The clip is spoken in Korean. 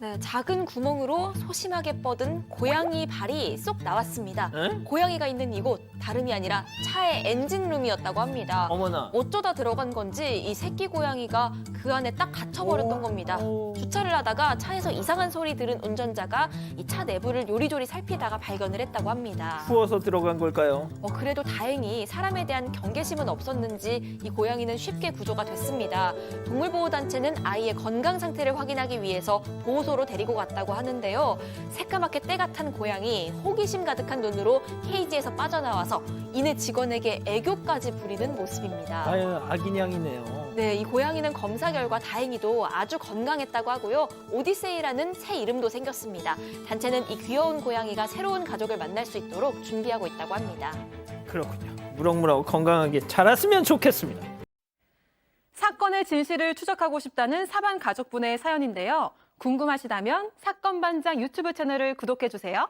네, 작은 구멍으로 소심하게 뻗은 고양이 발이 쏙 나왔습니다. 에? 고양이가 있는 이곳, 다름이 아니라 차의 엔진룸이었다고 합니다. 어머나. 어쩌다 들어간 건지 이 새끼 고양이가 그 안에 딱 갇혀버렸던 겁니다. 주차를 하다가 차에서 이상한 소리 들은 운전자가 이 차 내부를 요리조리 살피다가 발견을 했다고 합니다. 추워서 들어간 걸까요? 그래도 다행히 사람에 대한 경계심은 없었는지 이 고양이는 쉽게 구조가 됐습니다. 동물보호단체는 아이의 건강 상태를 확인하기 위해서 보호소로 데리고 갔다고 하는데요. 새까맣게 때가 탄 고양이, 호기심 가득한 눈으로 케이지에서 빠져나와서 이내 직원에게 애교까지 부리는 모습입니다. 아유, 아기냥이네요. 네, 이 고양이는 검사 결과 다행히도 아주 건강했다고 하고요. 오디세이라는 새 이름도 생겼습니다. 단체는 이 귀여운 고양이가 새로운 가족을 만날 수 있도록 준비하고 있다고 합니다. 그렇군요. 무럭무럭 건강하게 자랐으면 좋겠습니다. 사건의 진실을 추적하고 싶다는 사반 가족분의 사연인데요. 궁금하시다면 사건반장 유튜브 채널을 구독해주세요.